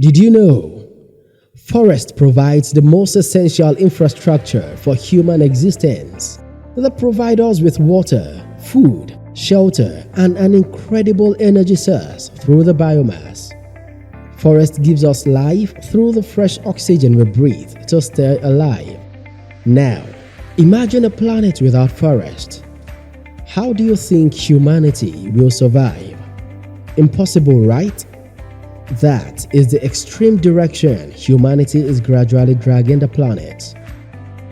Did you know? Forest provides the most essential infrastructure for human existence. They provide us with water, food, shelter, and an incredible energy source through the biomass. Forest gives us life through the fresh oxygen we breathe to stay alive. Now, imagine a planet without forest. How do you think humanity will survive? Impossible, right? That is the extreme direction humanity is gradually dragging the planet.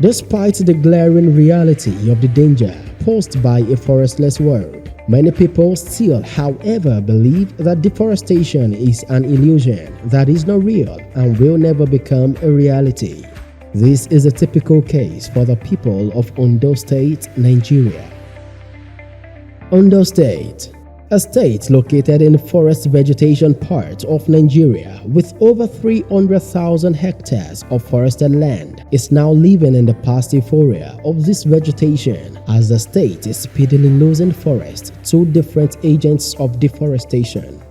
Despite the glaring reality of the danger posed by a forestless world, many people still, however, believe that deforestation is an illusion that is not real and will never become a reality. This is a typical case for the people of Ondo State, Nigeria. Ondo State, a state located in the forest vegetation part of Nigeria with over 300,000 hectares of forested land, is now living in the past euphoria of this vegetation as the state is speedily losing forest to different agents of deforestation.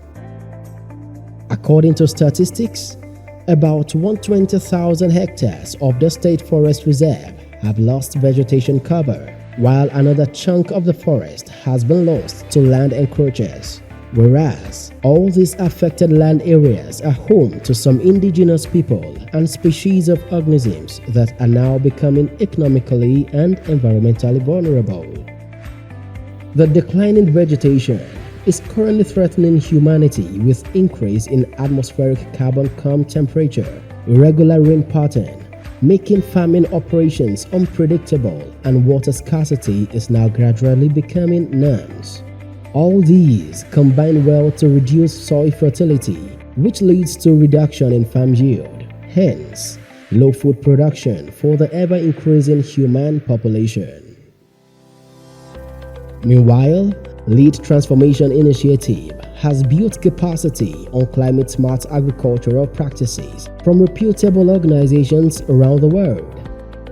According to statistics, about 120,000 hectares of the state forest reserve have lost vegetation cover, while another chunk of the forest has been lost to land encroachers. Whereas, all these affected land areas are home to some indigenous people and species of organisms that are now becoming economically and environmentally vulnerable. The declining vegetation is currently threatening humanity with increase in atmospheric carbon temperature, irregular rain pattern, making farming operations unpredictable, and water scarcity is now gradually becoming norms. All these combine well to reduce soil fertility, which leads to reduction in farm yield, hence low food production for the ever-increasing human population. Meanwhile, Lead Transformation Initiative has built capacity on climate-smart agricultural practices from reputable organizations around the world.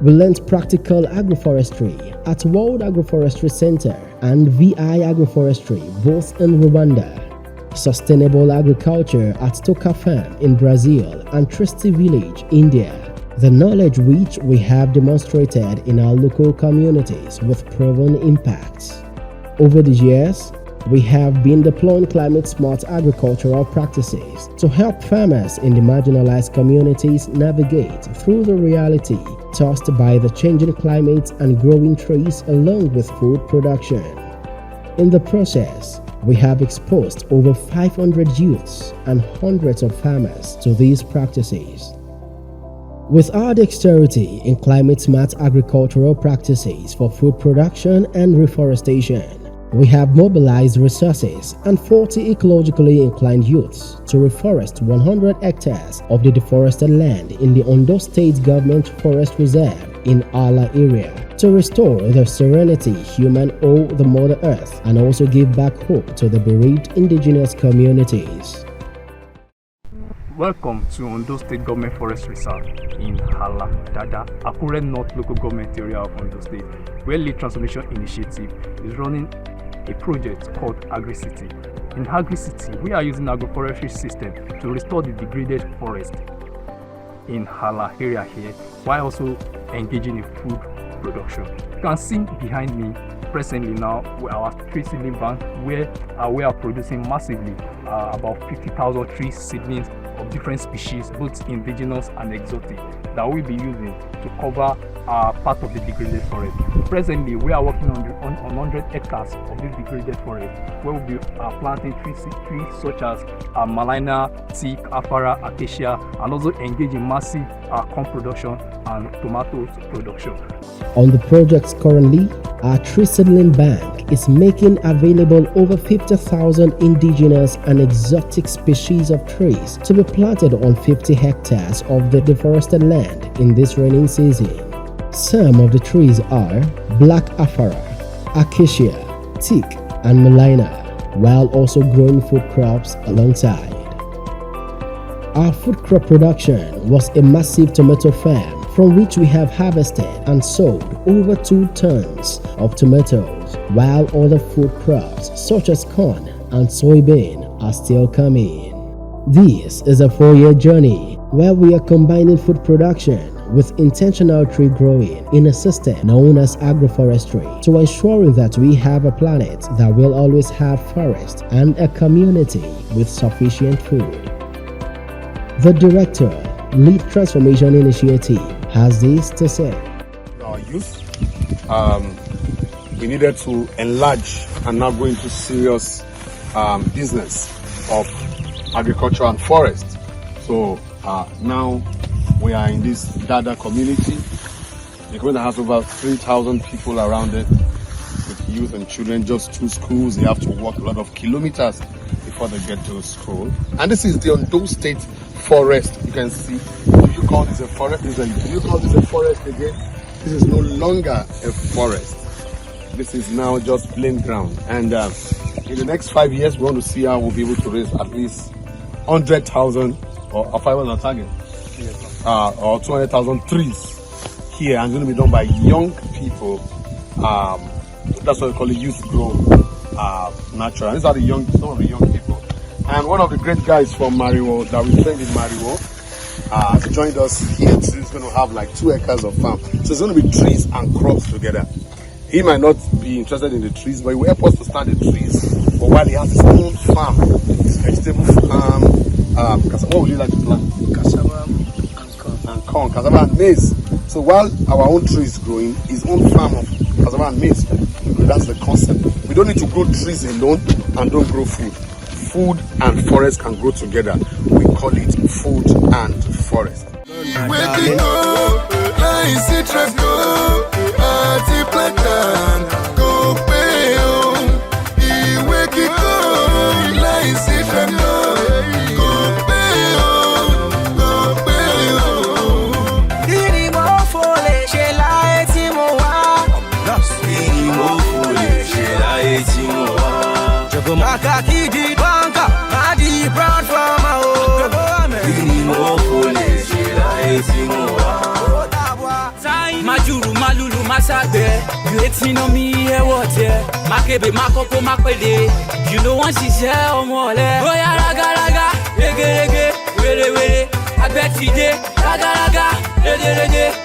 We learned practical agroforestry at World Agroforestry Center and VI Agroforestry, both in Rwanda, sustainable agriculture at Toka Farm in Brazil and Tresti Village, India. The knowledge which we have demonstrated in our local communities with proven impacts. Over the years, we have been deploying climate-smart agricultural practices to help farmers in the marginalized communities navigate through the reality tossed by the changing climate and growing trees along with food production. In the process, we have exposed over 500 youths and hundreds of farmers to these practices. With our dexterity in climate-smart agricultural practices for food production and reforestation, we have mobilized resources and 40 ecologically inclined youths to reforest 100 hectares of the deforested land in the Ondo State Government Forest Reserve in Ala area to restore the serenity human owe the Mother Earth and also give back hope to the bereaved indigenous communities. Welcome to Ondo State Government Forest Reserve in Hala, Dada, Akure North Local Government Area of Ondo State, where Lead Transformation Initiative is running a project called Agricity. In Agricity, we are using agroforestry system to restore the degraded forest in Hala area here, while also engaging in food production. You can see behind me presently now our tree seedling bank, where we are producing massively about 50,000 tree seedlings of different species, both indigenous and exotic, that we'll be using to cover part of the degraded forest. Presently, we are working on 100 hectares of this degraded forest, where we'll be planting trees such as malina, teak, afara, acacia, and also engaging massive corn production and tomatoes production. On the projects currently, our tree seedling bank is making available over 50,000 indigenous and exotic species of trees to be planted on 50 hectares of the deforested land in this rainy season. Some of the trees are black afara, acacia, teak, and malina, while also growing food crops alongside. Our food crop production was a massive tomato farm from which we have harvested and sold over 2 tons of tomatoes, while other food crops such as corn and soybean are still coming. This is a 4-year journey where we are combining food production with intentional tree growing in a system known as agroforestry to ensuring that we have a planet that will always have forests and a community with sufficient food. The director, Lead Transformation Initiative, has this to say. Our youth, we needed to enlarge and now go into serious business of agriculture and forest. So now we are in this Dada community. The community has over 3,000 people around it, with youth and children, just 2 schools. They have to walk a lot of kilometers before they get to the school. And this is the Ondo State Forest. You can see, do you call this a forest? Do you call this a forest again? This is no longer a forest. This is now just plain ground. And in the next 5 years, we want to see how we'll be able to raise at least 100,000 or 500 target. Or 200,000 trees here, and it's going to be done by young people. That's what we call it, youth grow natural. These are some of the young people. And one of the great guys from Mariwo that we trained in Mariwo has joined us here. So he's going to have like 2 acres of farm. So it's going to be trees and crops together. He might not be interested in the trees, but he will help us to start the trees. But while he has his own farm, his vegetable farm, what would you like to plant? Cassava and corn. Cassava and maize. So while our own tree is growing, his own farm of cassava and maize, that's the concept. We don't need to grow trees alone and don't grow food. Food and forest can grow together. We call it food and forest. Majuru malulu masabe, you eating on me here water. Makebe makoko makpede, you know once she's here or more. Oya raga raga, rege rege, were were. I bet you did, raga raga, rege rege.